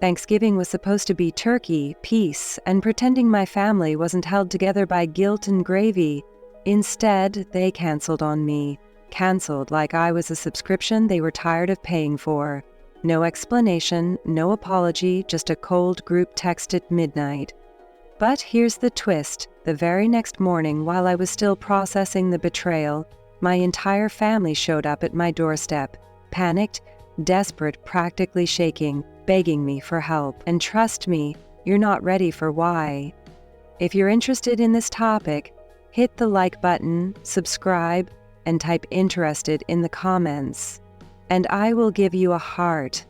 Thanksgiving was supposed to be turkey, peace, and pretending my family wasn't held together by guilt and gravy. Instead, they canceled on me. Canceled like I was a subscription they were tired of paying for. No explanation, no apology, just a cold group text at midnight. But here's the twist. The very next morning, while I was still processing the betrayal, my entire family showed up at my doorstep, panicked, desperate, practically shaking, begging me for help. And trust me, you're not ready for why. If you're interested in this topic, hit the like button, subscribe, and type interested in the comments, and I will give you a heart.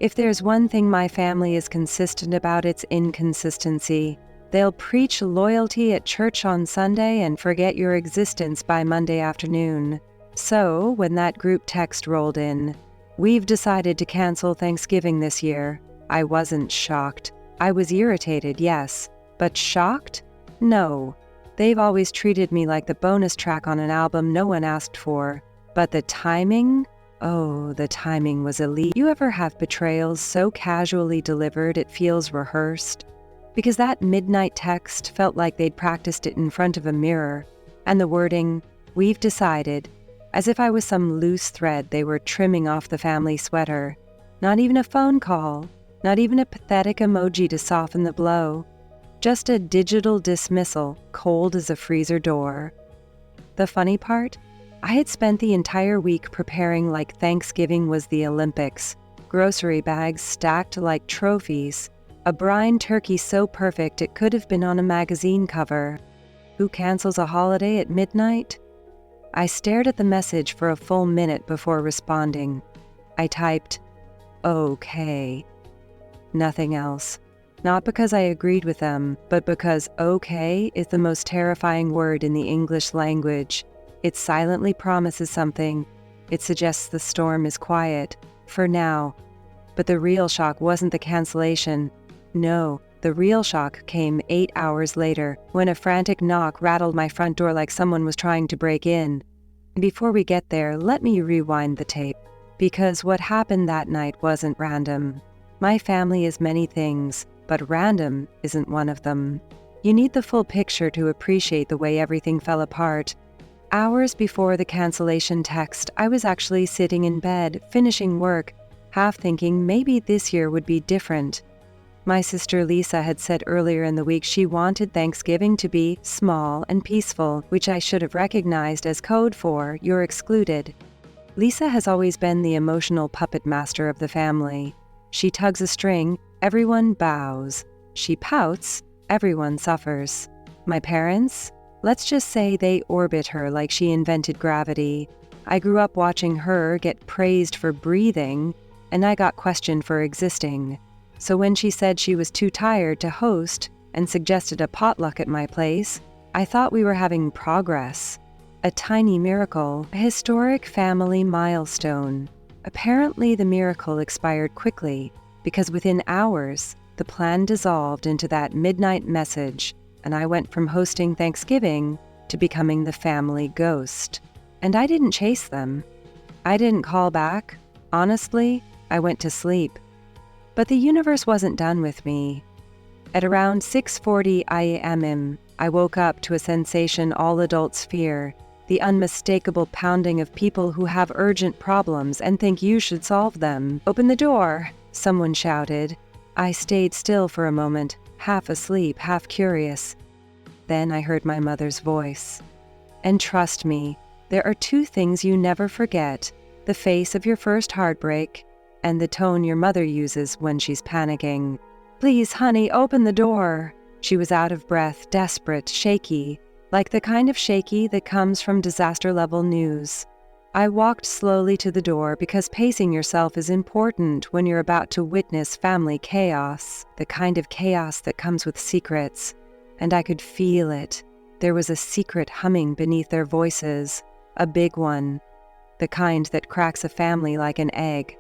If there's one thing my family is consistent about, it's inconsistency. They'll preach loyalty at church on Sunday and forget your existence by Monday afternoon. So, when that group text rolled in, "We've decided to cancel Thanksgiving this year," I wasn't shocked. I was irritated, yes, but shocked? No. They've always treated me like the bonus track on an album no one asked for. But the timing? Oh, the timing was elite. You ever have betrayals so casually delivered it feels rehearsed? Because that midnight text felt like they'd practiced it in front of a mirror, and the wording, "We've decided," as if I was some loose thread they were trimming off the family sweater. Not even a phone call, not even a pathetic emoji to soften the blow. Just a digital dismissal, cold as a freezer door. The funny part? I had spent the entire week preparing like Thanksgiving was the Olympics. Grocery bags stacked like trophies. A brine turkey so perfect it could have been on a magazine cover. Who cancels a holiday at midnight? I stared at the message for a full minute before responding. I typed, "Okay." Nothing else. Not because I agreed with them, but because okay is the most terrifying word in the English language. It silently promises something. It suggests the storm is quiet, for now. But the real shock wasn't the cancellation. No, the real shock came 8 hours later, when a frantic knock rattled my front door like someone was trying to break in. Before we get there, let me rewind the tape. Because what happened that night wasn't random. My family is many things, but random isn't one of them. You need the full picture to appreciate the way everything fell apart. Hours before the cancellation text, I was actually sitting in bed, finishing work, half thinking maybe this year would be different. My sister Lisa had said earlier in the week she wanted Thanksgiving to be small and peaceful, which I should have recognized as code for "you're excluded." Lisa has always been the emotional puppet master of the family. She tugs a string, everyone bows. She pouts, everyone suffers. My parents? Let's just say they orbit her like she invented gravity. I grew up watching her get praised for breathing, and I got questioned for existing. So when she said she was too tired to host and suggested a potluck at my place, I thought we were having progress. A tiny miracle, a historic family milestone. Apparently the miracle expired quickly, because within hours, the plan dissolved into that midnight message, and I went from hosting Thanksgiving to becoming the family ghost. And I didn't chase them. I didn't call back. Honestly, I went to sleep. But the universe wasn't done with me. At around 6:40 a.m., I woke up to a sensation all adults fear, the unmistakable pounding of people who have urgent problems and think you should solve them. "Open the door," someone shouted. I stayed still for a moment, half asleep, half curious. Then I heard my mother's voice. And trust me, there are two things you never forget: the face of your first heartbreak and the tone your mother uses when she's panicking. "Please, honey, open the door." She was out of breath, desperate, shaky, like the kind of shaky that comes from disaster-level news. I walked slowly to the door because pacing yourself is important when you're about to witness family chaos, the kind of chaos that comes with secrets. And I could feel it. There was a secret humming beneath their voices, a big one, the kind that cracks a family like an egg.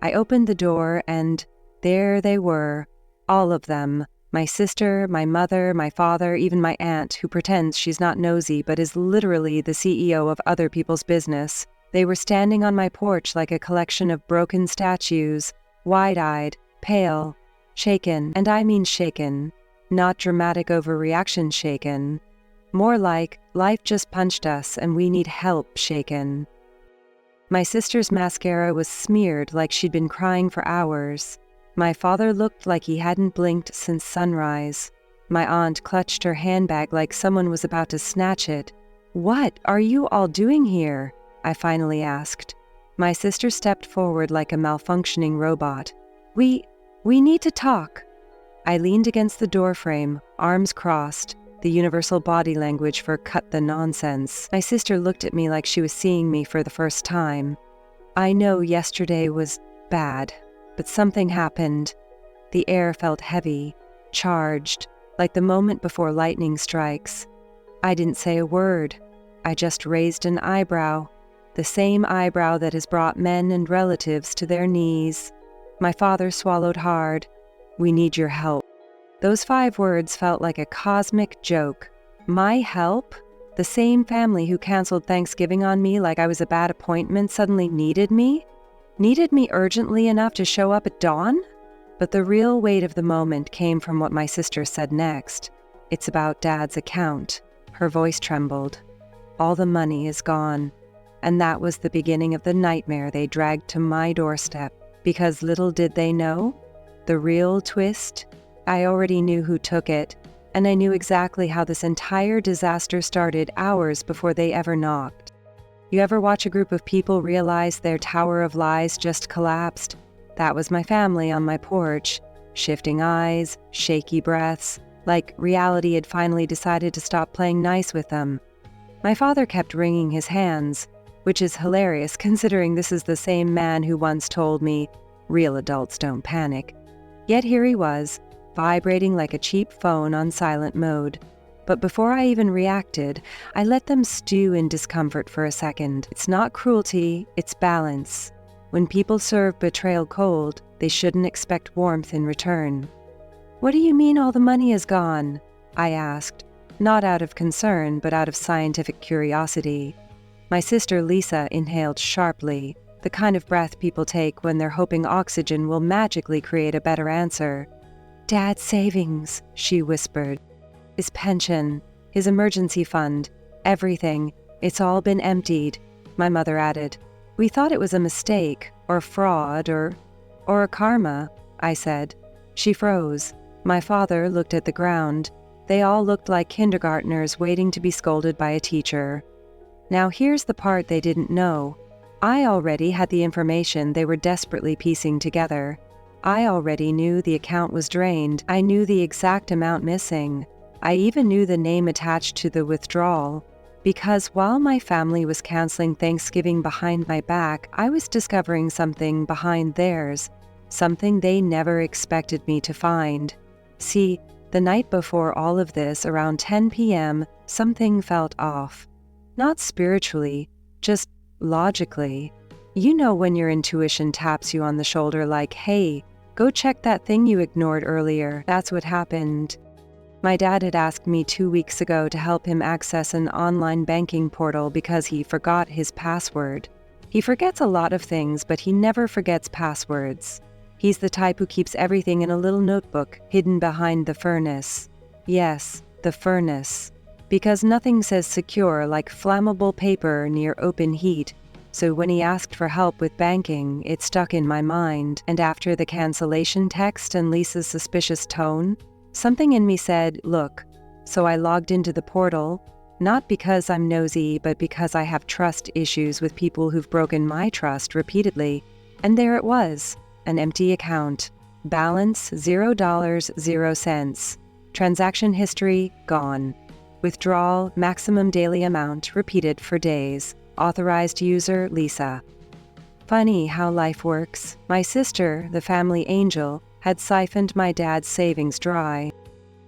I opened the door and there they were, all of them. My sister, my mother, my father, even my aunt, who pretends she's not nosy but is literally the CEO of other people's business. They were standing on my porch like a collection of broken statues, wide-eyed, pale, shaken, and I mean shaken, not dramatic overreaction shaken, more like life just punched us and we need help shaken. My sister's mascara was smeared like she'd been crying for hours. My father looked like he hadn't blinked since sunrise. My aunt clutched her handbag like someone was about to snatch it. "What are you all doing here?" I finally asked. My sister stepped forward like a malfunctioning robot. We need to talk." I leaned against the doorframe, arms crossed, the universal body language for cut the nonsense. My sister looked at me like she was seeing me for the first time. "I know yesterday was bad, but something happened." The air felt heavy, charged, like the moment before lightning strikes. I didn't say a word. I just raised an eyebrow, the same eyebrow that has brought men and relatives to their knees. My father swallowed hard. "We need your help." Those 5 words felt like a cosmic joke. My help? The same family who canceled Thanksgiving on me like I was a bad appointment suddenly needed me? Needed me urgently enough to show up at dawn? But the real weight of the moment came from what my sister said next. "It's about Dad's account." Her voice trembled. "All the money is gone." And that was the beginning of the nightmare they dragged to my doorstep. Because little did they know, the real twist, I already knew who took it, and I knew exactly how this entire disaster started hours before they ever knocked. You ever watch a group of people realize their tower of lies just collapsed? That was my family on my porch. Shifting eyes, shaky breaths, like reality had finally decided to stop playing nice with them. My father kept wringing his hands, which is hilarious considering this is the same man who once told me, "Real adults don't panic." Yet here he was, vibrating like a cheap phone on silent mode. But before I even reacted, I let them stew in discomfort for a second. It's not cruelty, it's balance. When people serve betrayal cold, they shouldn't expect warmth in return. "What do you mean all the money is gone?" I asked, not out of concern, but out of scientific curiosity. My sister Lisa inhaled sharply, the kind of breath people take when they're hoping oxygen will magically create a better answer. "Dad's savings," she whispered. "His pension, his emergency fund, everything. It's all been emptied," my mother added. "We thought it was a mistake, or fraud, or a karma," I said. She froze. My father looked at the ground. They all looked like kindergartners waiting to be scolded by a teacher. Now here's the part they didn't know. I already had the information they were desperately piecing together. I already knew the account was drained. I knew the exact amount missing. I even knew the name attached to the withdrawal. Because while my family was canceling Thanksgiving behind my back, I was discovering something behind theirs, something they never expected me to find. See, the night before all of this, around 10 p.m., something felt off. Not spiritually, just logically. You know when your intuition taps you on the shoulder like, "Hey, go check that thing you ignored earlier." That's what happened. My dad had asked me 2 weeks ago to help him access an online banking portal because he forgot his password. He forgets a lot of things, but he never forgets passwords. He's the type who keeps everything in a little notebook hidden behind the furnace. Yes, the furnace. Because nothing says secure like flammable paper near open heat. So when he asked for help with banking, it stuck in my mind. And after the cancellation text and Lisa's suspicious tone, something in me said, "Look." So I logged into the portal, not because I'm nosy, but because I have trust issues with people who've broken my trust repeatedly. And there it was, an empty account. Balance $0, 0 cents. Transaction history gone. Withdrawal maximum daily amount repeated for days. Authorized user Lisa. Funny how life works. My sister, the family angel, had siphoned my dad's savings dry.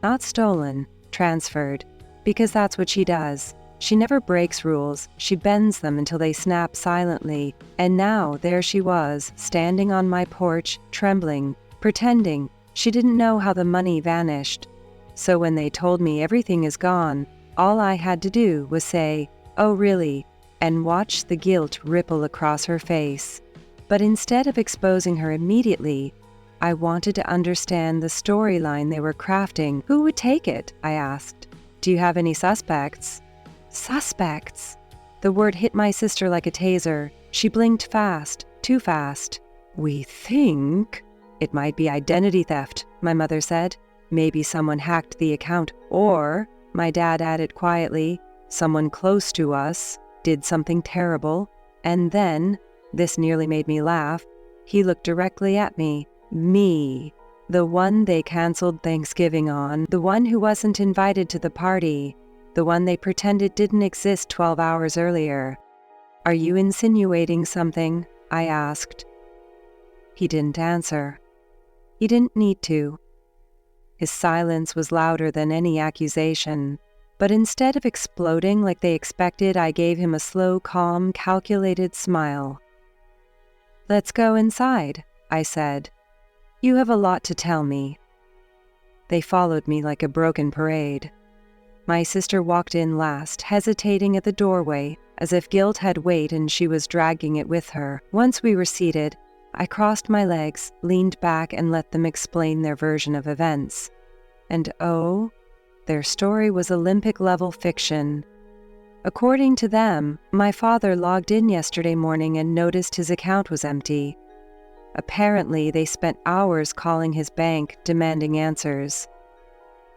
Not stolen, transferred. Because that's what she does. She never breaks rules, she bends them until they snap silently. And now there she was, standing on my porch, trembling, pretending she didn't know how the money vanished. So when they told me everything is gone, all I had to do was say, "Oh really?" and watch the guilt ripple across her face. But instead of exposing her immediately, I wanted to understand the storyline they were crafting. Who would take it? I asked. Do you have any suspects? Suspects? The word hit my sister like a taser. She blinked fast, too fast. We think it might be identity theft, my mother said. Maybe someone hacked the account, or, my dad added quietly, someone close to us did something terrible. And then, this nearly made me laugh, he looked directly at me. Me. The one they canceled Thanksgiving on. The one who wasn't invited to the party. The one they pretended didn't exist 12 hours earlier. Are you insinuating something? I asked. He didn't answer. He didn't need to. His silence was louder than any accusation. But instead of exploding like they expected, I gave him a slow, calm, calculated smile. Let's go inside, I said. You have a lot to tell me. They followed me like a broken parade. My sister walked in last, hesitating at the doorway, as if guilt had weight and she was dragging it with her. Once we were seated, I crossed my legs, leaned back, and let them explain their version of events. And oh, their story was Olympic-level fiction. According to them, my father logged in yesterday morning and noticed his account was empty. Apparently, they spent hours calling his bank, demanding answers.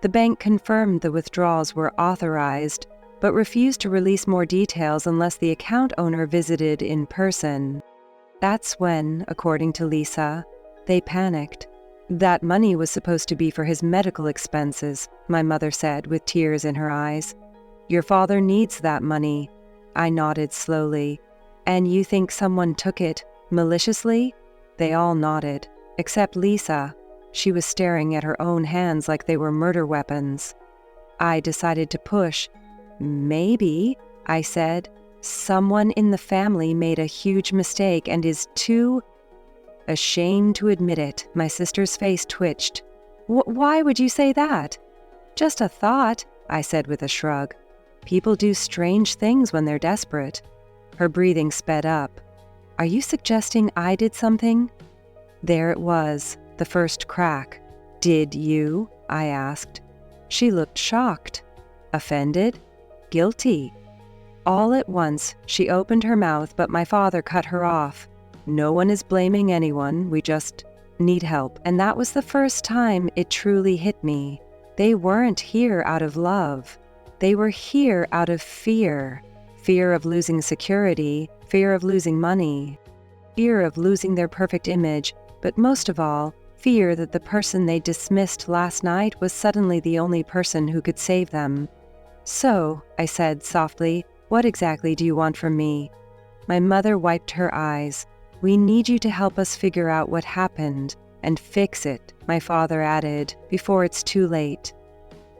The bank confirmed the withdrawals were authorized, but refused to release more details unless the account owner visited in person. That's when, according to Lisa, they panicked. That money was supposed to be for his medical expenses, my mother said with tears in her eyes. Your father needs that money. I nodded slowly. And you think someone took it maliciously? They all nodded, except Lisa. She was staring at her own hands like they were murder weapons. I decided to push. Maybe, I said, someone in the family made a huge mistake and is too ashamed to admit it. My sister's face twitched. Why would you say that? Just a thought, I said with a shrug. People do strange things when they're desperate. Her breathing sped up. Are you suggesting I did something? There it was, the first crack. Did you? I asked. She looked shocked, offended, guilty. All at once, she opened her mouth, but my father cut her off. No one is blaming anyone, we just need help. And that was the first time it truly hit me. They weren't here out of love. They were here out of fear. Fear of losing security, fear of losing money, fear of losing their perfect image, but most of all, fear that the person they dismissed last night was suddenly the only person who could save them. So, I said softly, what exactly do you want from me? My mother wiped her eyes. We need you to help us figure out what happened and fix it, my father added, before it's too late.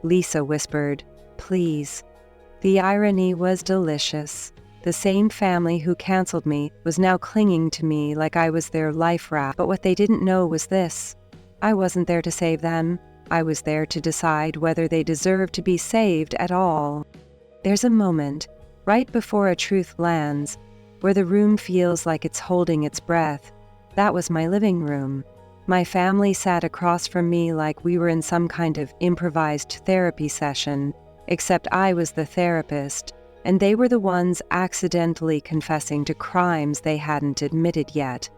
Lisa whispered, please. The irony was delicious. The same family who canceled me was now clinging to me like I was their life raft. But what they didn't know was this. I wasn't there to save them. I was there to decide whether they deserved to be saved at all. There's a moment, right before a truth lands, where the room feels like it's holding its breath. That was my living room. My family sat across from me like we were in some kind of improvised therapy session, except I was the therapist, and they were the ones accidentally confessing to crimes they hadn't admitted yet.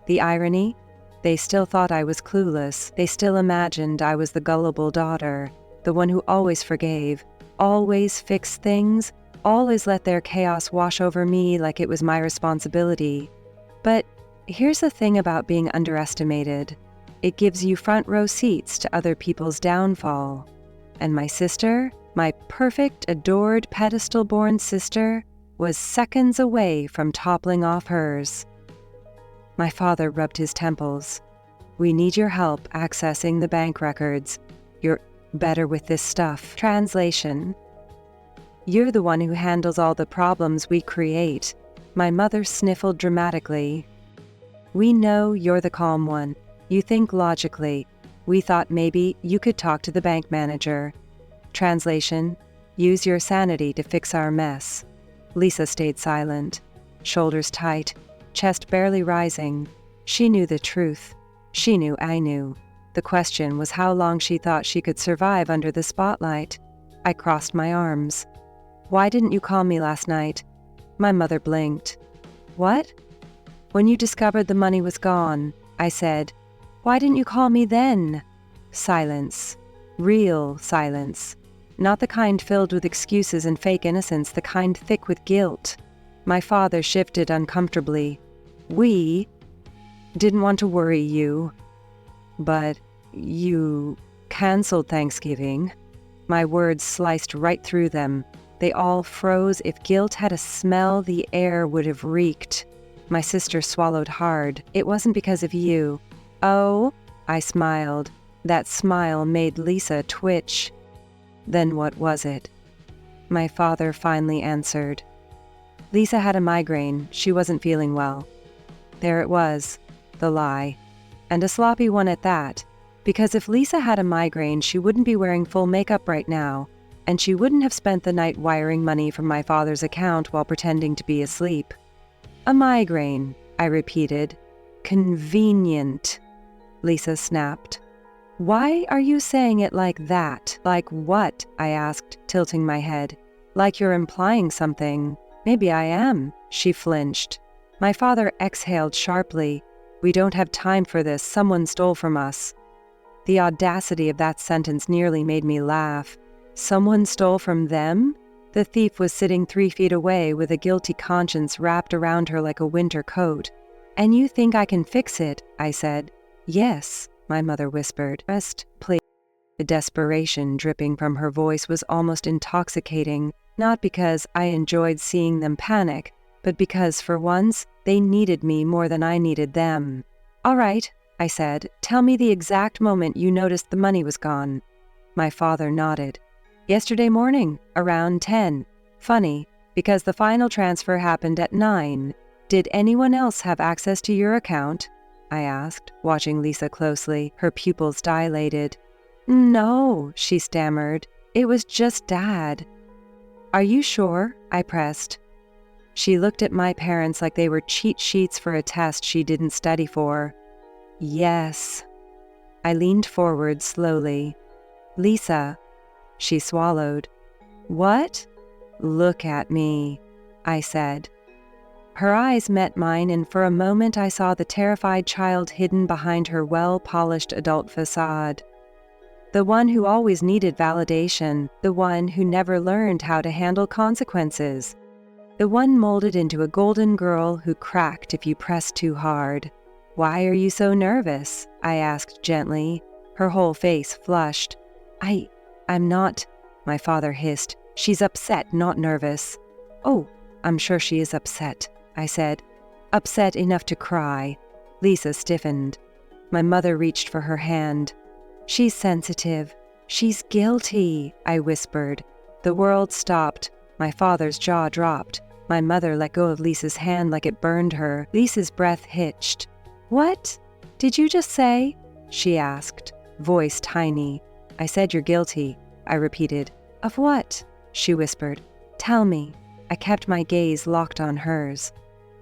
The irony? They still thought I was clueless. They still imagined I was the gullible daughter, the one who always forgave, always fixed things, always let their chaos wash over me like it was my responsibility. But here's the thing about being underestimated. It gives you front row seats to other people's downfall. And my sister, my perfect, adored, pedestal-born sister, was seconds away from toppling off hers. My father rubbed his temples. We need your help accessing the bank records. You're better with this stuff. Translation. You're the one who handles all the problems we create. My mother sniffled dramatically. We know you're the calm one. You think logically. We thought maybe you could talk to the bank manager. Translation. Use your sanity to fix our mess. Lisa stayed silent, shoulders tight, chest barely rising. She knew the truth. She knew I knew. The question was how long she thought she could survive under the spotlight. I crossed my arms. Why didn't you call me last night? My mother blinked. What? When you discovered the money was gone, I said. Why didn't you call me then? Silence. Real silence. Not the kind filled with excuses and fake innocence, the kind thick with guilt. My father shifted uncomfortably. We didn't want to worry you. But you canceled Thanksgiving. My words sliced right through them. They all froze. If guilt had a smell, the air would have reeked. My sister swallowed hard. It wasn't because of you. Oh, I smiled. That smile made Lisa twitch. Then what was it? My father finally answered. Lisa had a migraine. She wasn't feeling well. There it was, the lie. And a sloppy one at that. Because if Lisa had a migraine, she wouldn't be wearing full makeup right now, and she wouldn't have spent the night wiring money from my father's account while pretending to be asleep. A migraine, I repeated. Convenient, Lisa snapped. Why are you saying it like that? Like what? I asked, tilting my head. Like you're implying something. Maybe I am, she flinched. My father exhaled sharply. We don't have time for this. Someone stole from us. The audacity of that sentence nearly made me laugh. Someone stole from them? The thief was sitting 3 feet away with a guilty conscience wrapped around her like a winter coat. And you think I can fix it? I said. Yes, my mother whispered. Rest, please. The desperation dripping from her voice was almost intoxicating, not because I enjoyed seeing them panic, but because, for once, they needed me more than I needed them. All right, I said, tell me the exact moment you noticed the money was gone. My father nodded. Yesterday morning, around 10. Funny, because the final transfer happened at 9. Did anyone else have access to your account? I asked, watching Lisa closely, her pupils dilated. No, she stammered. It was just Dad. Are you sure? I pressed. She looked at my parents like they were cheat sheets for a test she didn't study for. Yes. I leaned forward slowly. Lisa. She swallowed. What? Look at me, I said. Her eyes met mine, and for a moment I saw the terrified child hidden behind her well-polished adult facade. The one who always needed validation, the one who never learned how to handle consequences. The one molded into a golden girl who cracked if you pressed too hard. Why are you so nervous? I asked gently. Her whole face flushed. I'm not, my father hissed. She's upset, not nervous. Oh, I'm sure she is upset, I said. Upset enough to cry. Lisa stiffened. My mother reached for her hand. She's sensitive. She's guilty, I whispered. The world stopped. My father's jaw dropped. My mother let go of Lisa's hand like it burned her. Lisa's breath hitched. What? Did you just say? She asked, voice tiny. I said you're guilty, I repeated. Of what? She whispered. Tell me. I kept my gaze locked on hers.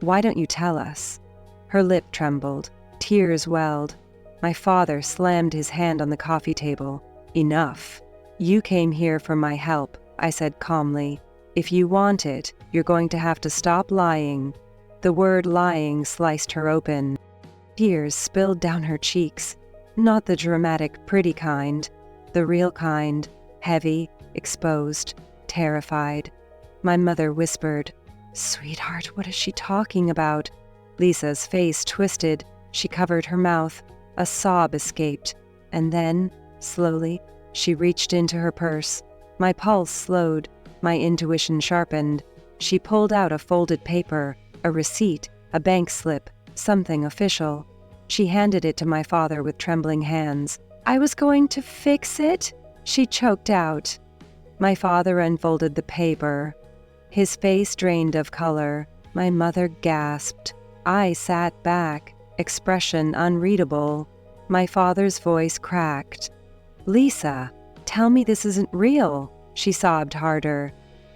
Why don't you tell us? Her lip trembled. Tears welled. My father slammed his hand on the coffee table. Enough. You came here for my help, I said calmly. If you want it, you're going to have to stop lying. The word lying sliced her open. Tears spilled down her cheeks. Not the dramatic, pretty kind. The real kind. Heavy, exposed, terrified. My mother whispered, Sweetheart, what is she talking about? Lisa's face twisted. She covered her mouth. A sob escaped. And then, slowly, she reached into her purse. My pulse slowed. My intuition sharpened. She pulled out a folded paper, a receipt, a bank slip, something official. She handed it to my father with trembling hands. I was going to fix it? She choked out. My father unfolded the paper. His face drained of color. My mother gasped. I sat back, expression unreadable. My father's voice cracked. Lisa, tell me this isn't real. She sobbed harder.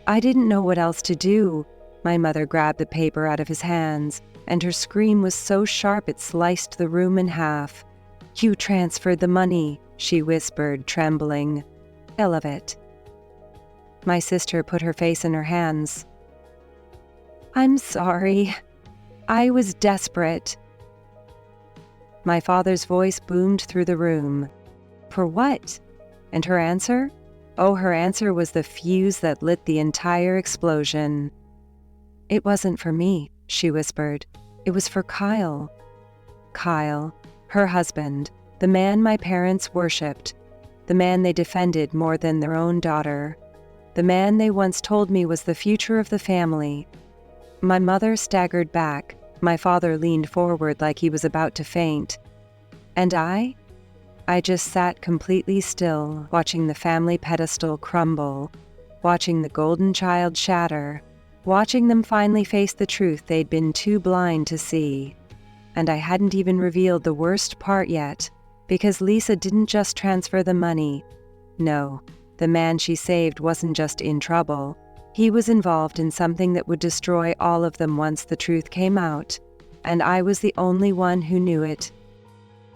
I didn't know what else to do. My mother grabbed the paper out of his hands, and her scream was so sharp it sliced the room in half. You transferred the money, she whispered, trembling. All of it. My sister put her face in her hands. I'm sorry. I was desperate. My father's voice boomed through the room. For what? And her answer? Oh, her answer was the fuse that lit the entire explosion. It wasn't for me, she whispered. It was for Kyle. Kyle, her husband, the man my parents worshipped, the man they defended more than their own daughter, the man they once told me was the future of the family. My mother staggered back. My father leaned forward like he was about to faint. And I just sat completely still, watching the family pedestal crumble, watching the golden child shatter, watching them finally face the truth they'd been too blind to see. And I hadn't even revealed the worst part yet, because Lisa didn't just transfer the money. No, the man she saved wasn't just in trouble. He was involved in something that would destroy all of them once the truth came out, and I was the only one who knew it.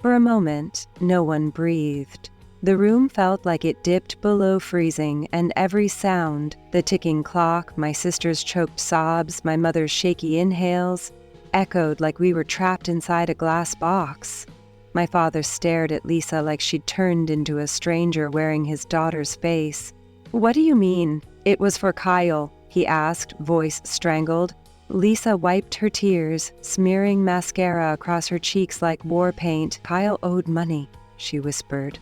For a moment, no one breathed. The room felt like it dipped below freezing, and every sound, the ticking clock, my sister's choked sobs, my mother's shaky inhales, echoed like we were trapped inside a glass box. My father stared at Lisa like she'd turned into a stranger wearing his daughter's face. What do you mean? It was for Kyle, he asked, voice strangled. Lisa wiped her tears, smearing mascara across her cheeks like war paint. Kyle owed money, she whispered.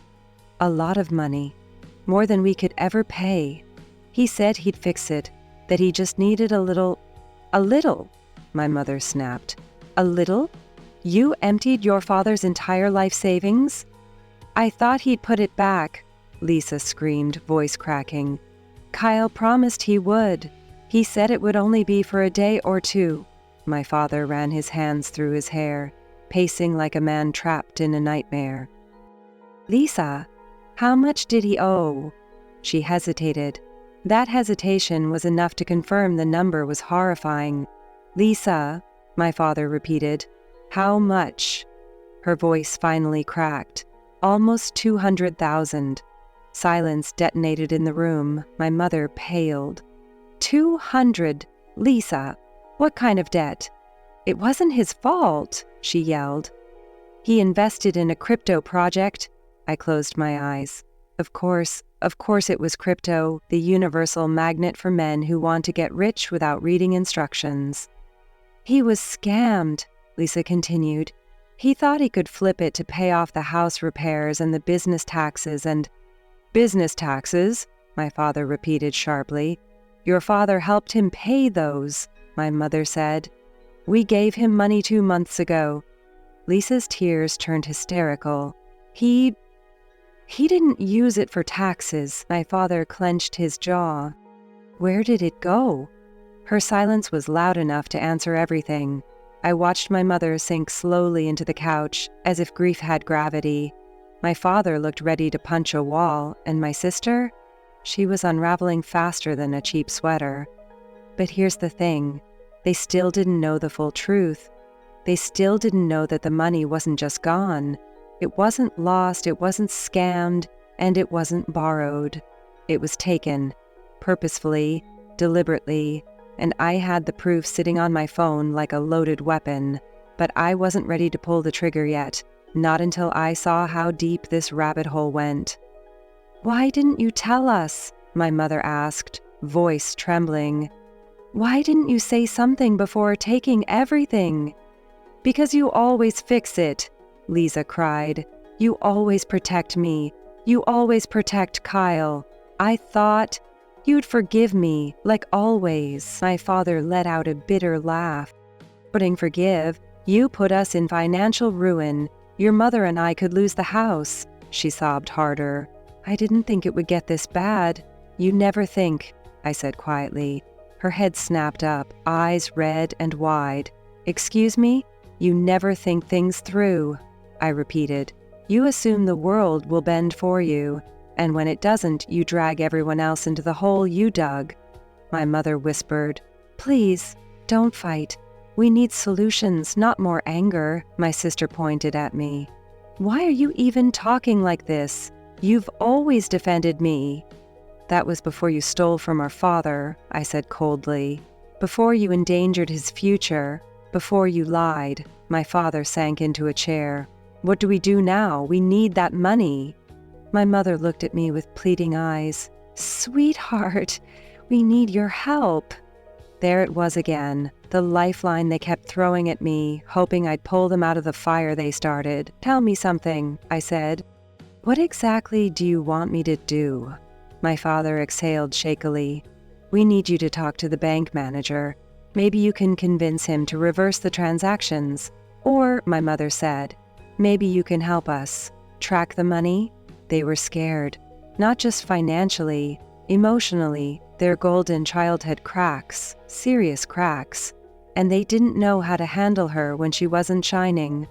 A lot of money. More than we could ever pay. He said he'd fix it, that he just needed a little, my mother snapped. A little? You emptied your father's entire life savings? I thought he'd put it back, Lisa screamed, voice cracking. Kyle promised he would. He said it would only be for a day or two. My father ran his hands through his hair, pacing like a man trapped in a nightmare. Lisa, how much did he owe? She hesitated. That hesitation was enough to confirm the number was horrifying. Lisa, my father repeated. How much? Her voice finally cracked. Almost 200,000. Silence detonated in the room. My mother paled. 200? Lisa, what kind of debt? It wasn't his fault, she yelled. He invested in a crypto project. I closed my eyes. Of course it was crypto, the universal magnet for men who want to get rich without reading instructions. He was scammed, Lisa continued. He thought he could flip it to pay off the house repairs and the business taxes and... Business taxes? My father repeated sharply. Your father helped him pay those, my mother said. We gave him money 2 months ago. Lisa's tears turned hysterical. He didn't use it for taxes. My father clenched his jaw. Where did it go? Her silence was loud enough to answer everything. I watched my mother sink slowly into the couch, as if grief had gravity. My father looked ready to punch a wall, and my sister? She was unraveling faster than a cheap sweater. But here's the thing. They still didn't know the full truth. They still didn't know that the money wasn't just gone. It wasn't lost, it wasn't scammed, and it wasn't borrowed. It was taken. Purposefully, deliberately, and I had the proof sitting on my phone like a loaded weapon. But I wasn't ready to pull the trigger yet, not until I saw how deep this rabbit hole went. Why didn't you tell us? My mother asked, voice trembling. Why didn't you say something before taking everything? Because you always fix it, Lisa cried. You always protect me. You always protect Kyle. I thought you'd forgive me, like always. My father let out a bitter laugh. Putting forgive, you put us in financial ruin. Your mother and I could lose the house. She sobbed harder. I didn't think it would get this bad. You never think, I said quietly. Her head snapped up, eyes red and wide. Excuse me? You never think things through, I repeated. You assume the world will bend for you, and when it doesn't, you drag everyone else into the hole you dug. My mother whispered, Please, don't fight. We need solutions, not more anger, my sister pointed at me. Why are you even talking like this? You've always defended me." "That was before you stole from our father," I said coldly. "Before you endangered his future. Before you lied." My father sank into a chair. "What do we do now? We need that money." My mother looked at me with pleading eyes. "Sweetheart, we need your help." There it was again, the lifeline they kept throwing at me, hoping I'd pull them out of the fire they started. "Tell me something," I said. "What exactly do you want me to do?" My father exhaled shakily. "We need you to talk to the bank manager. Maybe you can convince him to reverse the transactions. Or," my mother said, "maybe you can help us track the money." They were scared, not just financially, emotionally. Their golden child had cracks, serious cracks, and they didn't know how to handle her when she wasn't shining.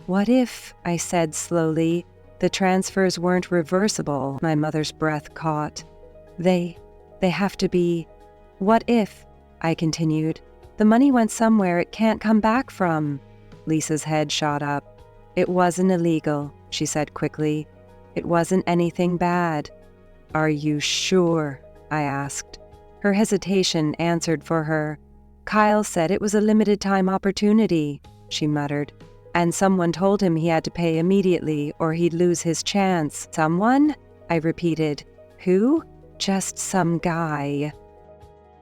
"What if," I said slowly, "the transfers weren't reversible?" My mother's breath caught. They have to be." "What if," I continued, "the money went somewhere it can't come back from?" Lisa's head shot up. "It wasn't illegal," she said quickly. "It wasn't anything bad." "Are you sure?" I asked. Her hesitation answered for her. "Kyle said it was a limited-time opportunity," she muttered, "and someone told him he had to pay immediately or he'd lose his chance." "Someone?" I repeated. "Who?" "Just some guy."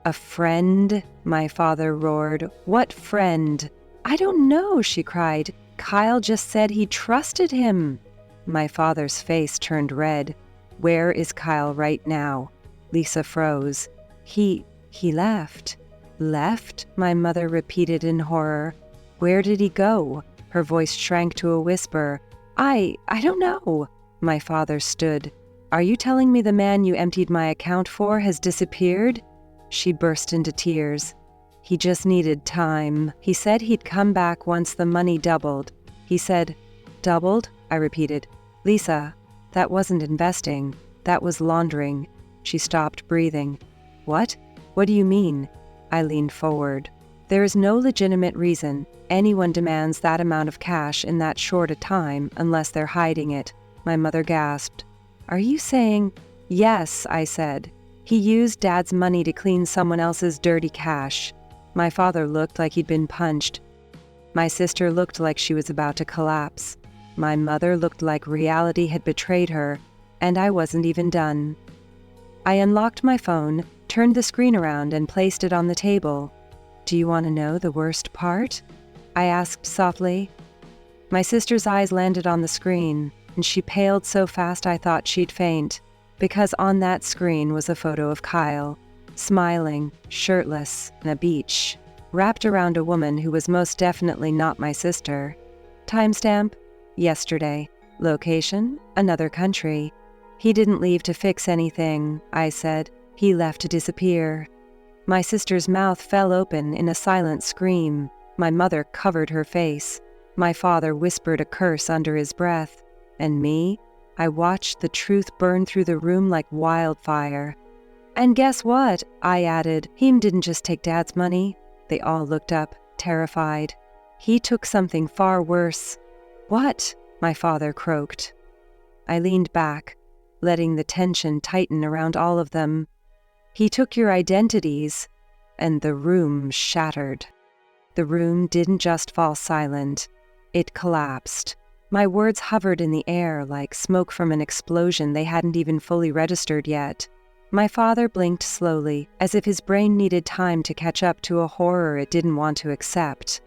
"A friend?" my father roared. "What friend?" "I don't know," she cried. "Kyle just said he trusted him." My father's face turned red. "Where is Kyle right now?" Lisa froze. He left." "Left?" my mother repeated in horror. "Where did he go?" Her voice shrank to a whisper. I don't know." My father stood. "Are you telling me the man you emptied my account for has disappeared?" She burst into tears. "He just needed time. He said he'd come back once the money doubled." He said, "Doubled?" I repeated. "Lisa, that wasn't investing. That was laundering." She stopped breathing. "What? What do you mean?" I leaned forward. "There is no legitimate reason anyone demands that amount of cash in that short a time unless they're hiding it." My mother gasped. "Are you saying—" "Yes," I said. "He used Dad's money to clean someone else's dirty cash." My father looked like he'd been punched. My sister looked like she was about to collapse. My mother looked like reality had betrayed her, and I wasn't even done. I unlocked my phone, turned the screen around, and placed it on the table. "Do you want to know the worst part?" I asked softly. My sister's eyes landed on the screen, and she paled so fast I thought she'd faint, because on that screen was a photo of Kyle, smiling, shirtless, on a beach, wrapped around a woman who was most definitely not my sister. Timestamp: yesterday. Location: another country. "He didn't leave to fix anything," I said. "He left to disappear." My sister's mouth fell open in a silent scream. My mother covered her face. My father whispered a curse under his breath. And me? I watched the truth burn through the room like wildfire. "And guess what?" I added. "He didn't just take Dad's money." They all looked up, terrified. "He took something far worse." "What?" my father croaked. I leaned back, letting the tension tighten around all of them. "He took your identities," and the room shattered. The room didn't just fall silent. It collapsed. My words hovered in the air like smoke from an explosion they hadn't even fully registered yet. My father blinked slowly, as if his brain needed time to catch up to a horror it didn't want to accept.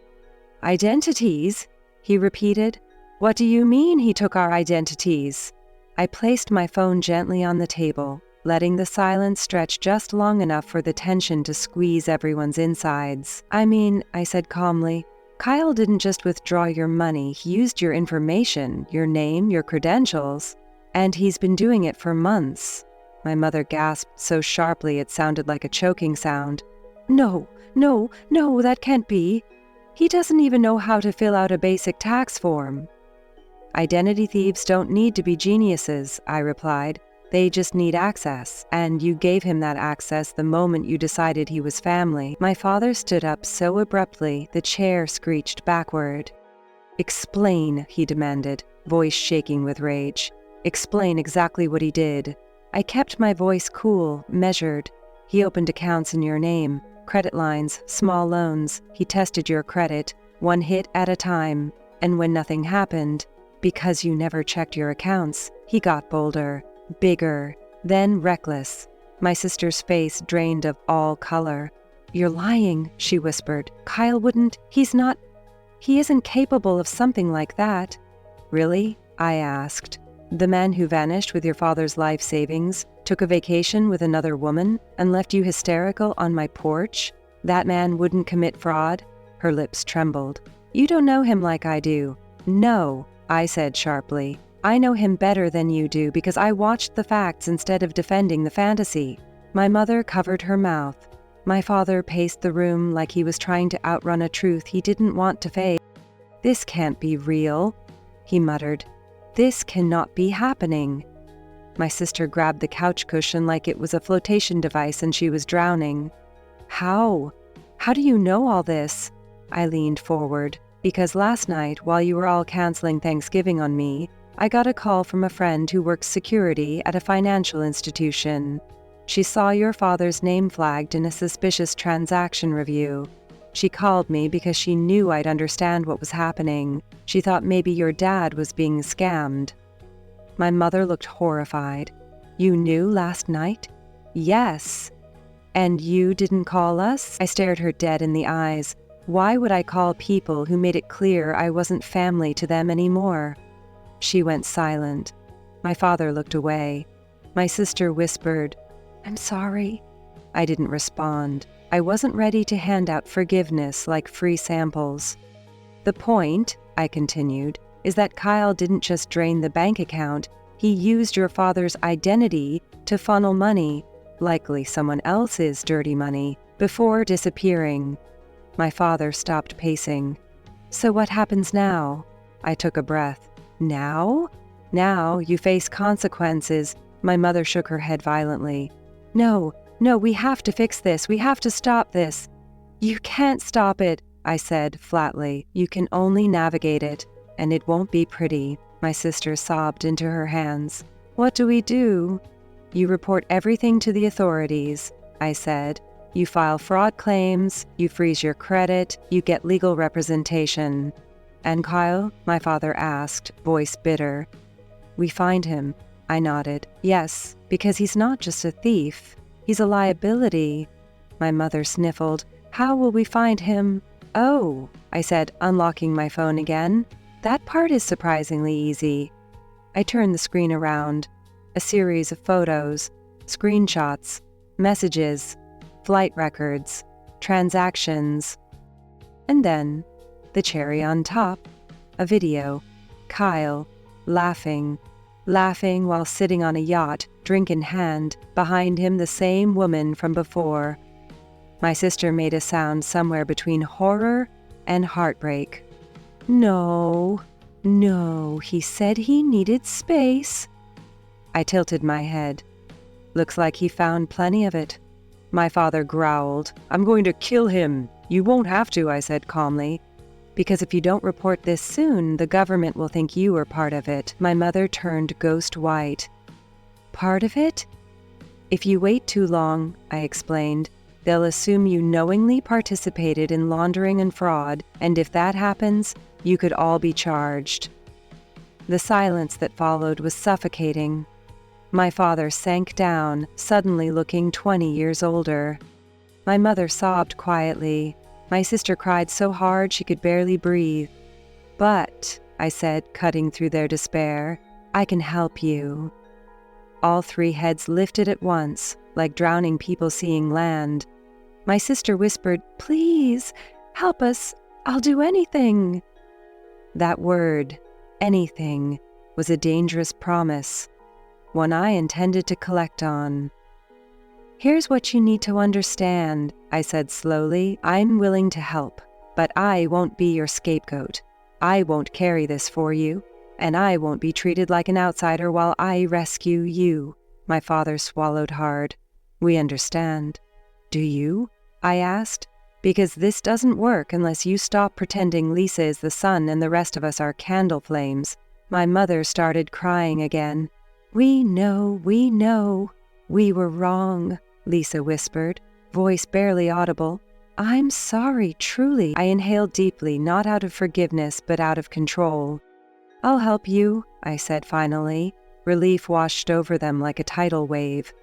"Identities?" he repeated. "What do you mean he took our identities?" I placed my phone gently on the table, letting the silence stretch just long enough for the tension to squeeze everyone's insides. "I mean," I said calmly, "Kyle didn't just withdraw your money, he used your information, your name, your credentials, and he's been doing it for months." My mother gasped so sharply it sounded like a choking sound. No, that can't be. He doesn't even know how to fill out a basic tax form." "Identity thieves don't need to be geniuses," I replied. "They just need access, and you gave him that access the moment you decided he was family." My father stood up so abruptly the chair screeched backward. Explain, he demanded, voice shaking with rage. Explain exactly what he did. I kept my voice cool, measured. He opened accounts in your name, credit lines, small loans. He tested your credit, one hit at a time. And when nothing happened, because you never checked your accounts, he got bolder, bigger, then reckless. My sister's face drained of all color. You're lying, she whispered. Kyle wouldn't, he isn't capable of something like that. Really? I asked. The man who vanished with your father's life savings, took a vacation with another woman, and left you hysterical on my porch? That man wouldn't commit fraud? Her lips trembled. You don't know him like I do. No, I said sharply. I know him better than you do because I watched the facts instead of defending the fantasy. My mother covered her mouth. My father paced the room like he was trying to outrun a truth he didn't want to face. This can't be real, he muttered. This cannot be happening. My sister grabbed the couch cushion like it was a flotation device and she was drowning. How? How do you know all this? I leaned forward. Because last night, while you were all canceling Thanksgiving on me, I got a call from a friend who works security at a financial institution. She saw your father's name flagged in a suspicious transaction review. She called me because she knew I'd understand what was happening. She thought maybe your dad was being scammed. My mother looked horrified. You knew last night? Yes. And you didn't call us? I stared her dead in the eyes. Why would I call people who made it clear I wasn't family to them anymore? She went silent. My father looked away. My sister whispered, I'm sorry. I didn't respond. I wasn't ready to hand out forgiveness like free samples. The point, I continued, is that Kyle didn't just drain the bank account. He used your father's identity to funnel money, likely someone else's dirty money, before disappearing. My father stopped pacing. So what happens now? I took a breath. Now? Now you face consequences. My mother shook her head violently. No, we have to fix this. We have to stop this. You can't stop it, I said flatly. You can only navigate it, and it won't be pretty. My sister sobbed into her hands. What do we do? You report everything to the authorities, I said. You file fraud claims, you freeze your credit, you get legal representation. And Kyle? My father asked, voice bitter. We find him. I nodded. Yes, because he's not just a thief. He's a liability. My mother sniffled. How will we find him? Oh, I said, unlocking my phone again. That part is surprisingly easy. I turned the screen around. A series of photos, screenshots, messages, flight records, transactions. And then, the cherry on top, a video. Kyle, laughing while sitting on a yacht, drink in hand, behind him the same woman from before. My sister made a sound somewhere between horror and heartbreak. No, he said he needed space. I tilted my head. Looks like he found plenty of it. My father growled. I'm going to kill him. You won't have to, I said calmly. Because if you don't report this soon, the government will think you were part of it. My mother turned ghost white. Part of it? If you wait too long, I explained, they'll assume you knowingly participated in laundering and fraud, and if that happens, you could all be charged. The silence that followed was suffocating. My father sank down, suddenly looking 20 years older. My mother sobbed quietly. My sister cried so hard she could barely breathe. But, I said, cutting through their despair, I can help you. All three heads lifted at once, like drowning people seeing land. My sister whispered, Please, help us. I'll do anything. That word, anything, was a dangerous promise, one I intended to collect on. Here's what you need to understand, I said slowly. I'm willing to help, but I won't be your scapegoat. I won't carry this for you, and I won't be treated like an outsider while I rescue you. My father swallowed hard. We understand. Do you? I asked. Because this doesn't work unless you stop pretending Lisa is the sun and the rest of us are candle flames. My mother started crying again. We know. We were wrong, Lisa whispered, voice barely audible. I'm sorry, truly. I inhaled deeply, not out of forgiveness, but out of control. I'll help you, I said finally. Relief washed over them like a tidal wave.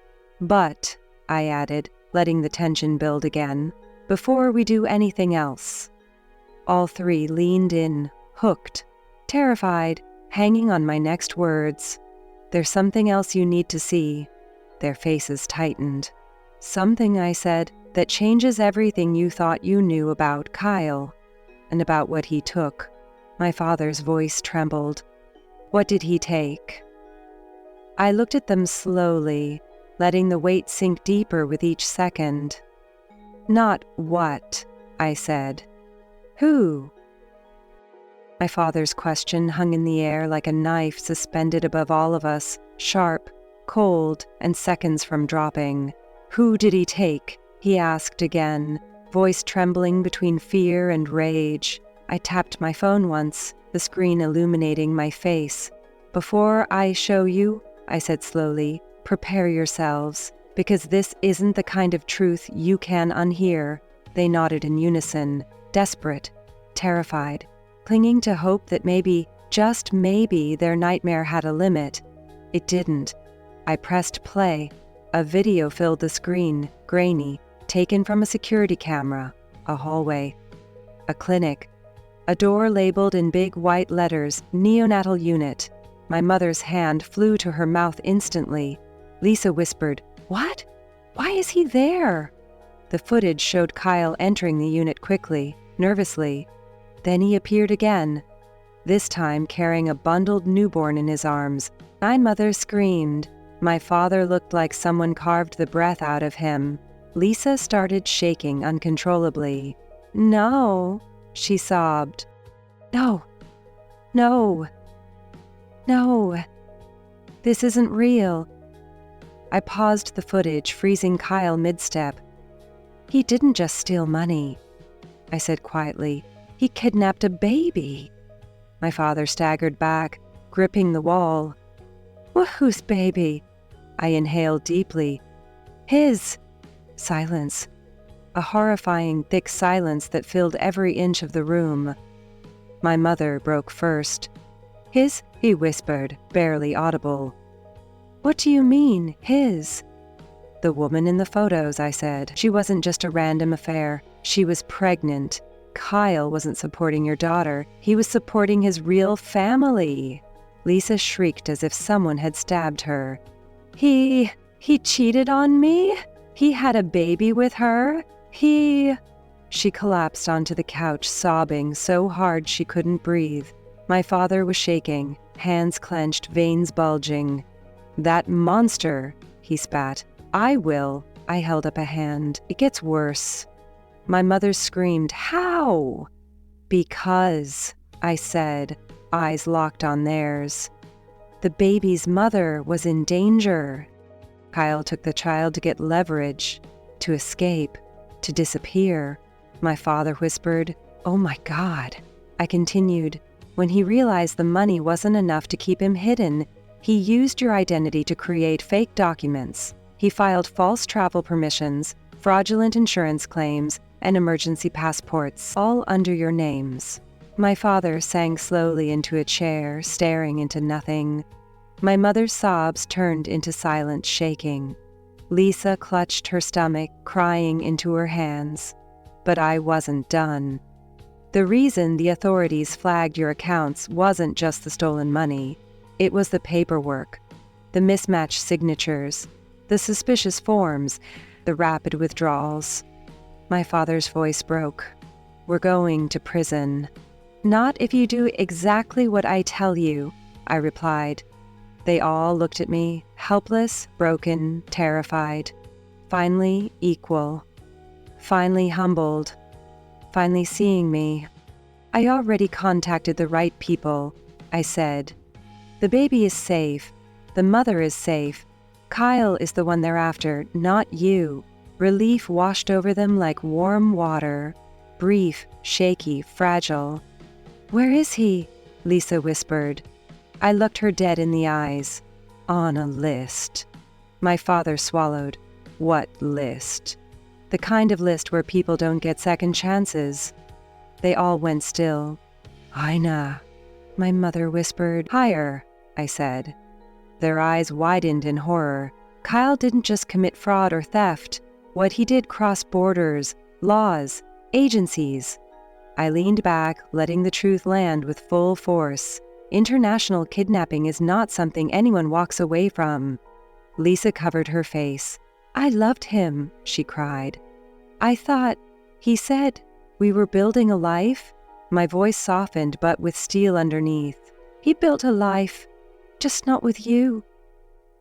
But, I added, letting the tension build again, before we do anything else. All three leaned in, hooked, terrified, hanging on my next words. There's something else you need to see. Their faces tightened. Something, I said, that changes everything you thought you knew about Kyle, and about what he took. My father's voice trembled. What did he take? I looked at them slowly, letting the weight sink deeper with each second. Not what, I said. Who? My father's question hung in the air like a knife suspended above all of us, sharp, cold, and seconds from dropping. Who did he take? He asked again, voice trembling between fear and rage. I tapped my phone once, the screen illuminating my face. Before I show you, I said slowly, prepare yourselves, because this isn't the kind of truth you can unhear. They nodded in unison, desperate, terrified, clinging to hope that maybe, just maybe, their nightmare had a limit. It didn't. I pressed play. A video filled the screen, grainy, taken from a security camera, a hallway, a clinic, a door labeled in big white letters, neonatal unit. My mother's hand flew to her mouth instantly. Lisa whispered, What? Why is he there? The footage showed Kyle entering the unit quickly, nervously. Then he appeared again, this time carrying a bundled newborn in his arms. My mother screamed. My father looked like someone carved the breath out of him. Lisa started shaking uncontrollably. No, she sobbed. No. This isn't real. I paused the footage, freezing Kyle mid-step. He didn't just steal money, I said quietly. He kidnapped a baby. My father staggered back, gripping the wall. Whose baby? I inhaled deeply. His. Silence. A horrifying, thick silence that filled every inch of the room. My mother broke first. His? He whispered, barely audible. What do you mean, his? The woman in the photos, I said. She wasn't just a random affair. She was pregnant. Kyle wasn't supporting your daughter. He was supporting his real family. Lisa shrieked as if someone had stabbed her. He cheated on me? He had a baby with her? She collapsed onto the couch, sobbing so hard she couldn't breathe. My father was shaking, hands clenched, veins bulging. That monster, he spat. I will. I held up a hand. It gets worse. My mother screamed, How? Because, I said, eyes locked on theirs. The baby's mother was in danger. Kyle took the child to get leverage, to escape, to disappear. My father whispered, Oh my God. I continued, When he realized the money wasn't enough to keep him hidden, he used your identity to create fake documents. He filed false travel permissions, fraudulent insurance claims, and emergency passports, all under your names. My father sank slowly into a chair, staring into nothing. My mother's sobs turned into silent shaking. Lisa clutched her stomach, crying into her hands. But I wasn't done. The reason the authorities flagged your accounts wasn't just the stolen money. It was the paperwork, the mismatched signatures, the suspicious forms, the rapid withdrawals. My father's voice broke. We're going to prison. Not if you do exactly what I tell you, I replied. They all looked at me, helpless, broken, terrified. Finally equal. Finally humbled. Finally seeing me. I already contacted the right people, I said. The baby is safe. The mother is safe. Kyle is the one they're after, not you. Relief washed over them like warm water, brief, shaky, fragile. "Where is he?" Lisa whispered. I looked her dead in the eyes. "On a list." My father swallowed. "What list?" "The kind of list where people don't get second chances." They all went still. "Aina," my mother whispered. "Higher," I said. Their eyes widened in horror. Kyle didn't just commit fraud or theft. What he did crossed borders, laws, agencies. I leaned back, letting the truth land with full force. International kidnapping is not something anyone walks away from. Lisa covered her face. "I loved him," she cried. "I thought, he said, we were building a life." My voice softened, but with steel underneath. "He built a life, just not with you."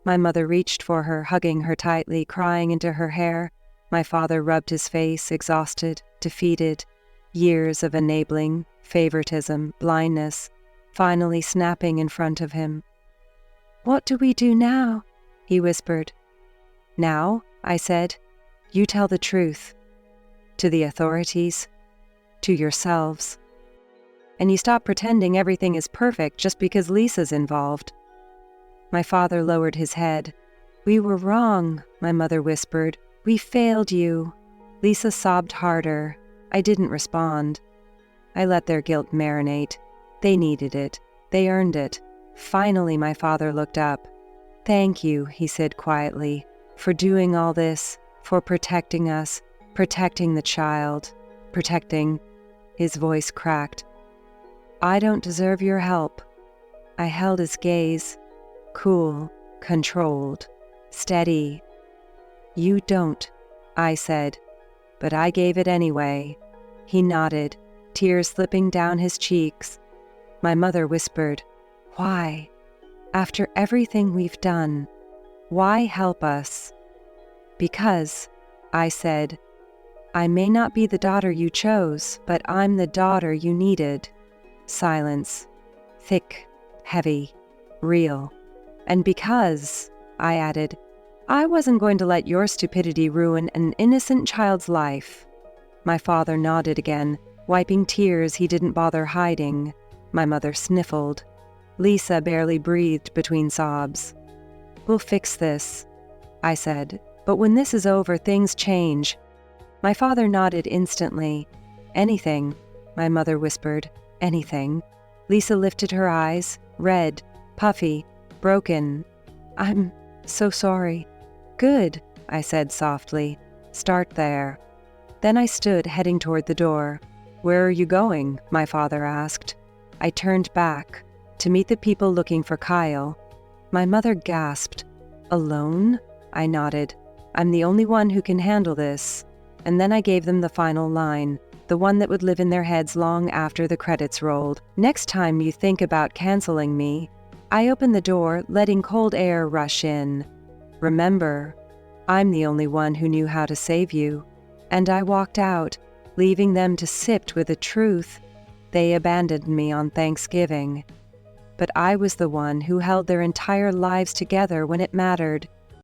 My mother reached for her, hugging her tightly, crying into her hair. My father rubbed his face, exhausted, defeated. Years of enabling, favoritism, blindness, finally snapping in front of him. "What do we do now?" he whispered. "Now," I said, "you tell the truth. To the authorities, to yourselves. And you stop pretending everything is perfect just because Lisa's involved." My father lowered his head. "We were wrong," my mother whispered. "We failed you." Lisa sobbed harder. I didn't respond. I let their guilt marinate. They needed it. They earned it. Finally, my father looked up. "Thank you," he said quietly, "for doing all this, for protecting us, protecting the child, protecting..." His voice cracked. "I don't deserve your help." I held his gaze. Cool, controlled, steady. "You don't," I said, but I gave it anyway. He nodded, tears slipping down his cheeks. My mother whispered, "Why? After everything we've done, why help us?" "Because," I said, "I may not be the daughter you chose, but I'm the daughter you needed." Silence. Thick, heavy, real. "And because," I added, "I wasn't going to let your stupidity ruin an innocent child's life." My father nodded again, wiping tears he didn't bother hiding. My mother sniffled. Lisa barely breathed between sobs. "We'll fix this," I said, "but when this is over, things change." My father nodded instantly. "Anything," my mother whispered. "Anything." Lisa lifted her eyes, red, puffy, broken. "I'm so sorry." "Good," I said softly. "Start there." Then I stood, heading toward the door. "Where are you going?" my father asked. I turned back, to meet the people looking for Kyle. My mother gasped. "Alone?" I nodded. "I'm the only one who can handle this." And then I gave them the final line, the one that would live in their heads long after the credits rolled. "Next time you think about canceling me..." I opened the door, letting cold air rush in. "Remember, I'm the only one who knew how to save you." And I walked out, leaving them to sift with the truth. They abandoned me on Thanksgiving. But I was the one who held their entire lives together when it mattered.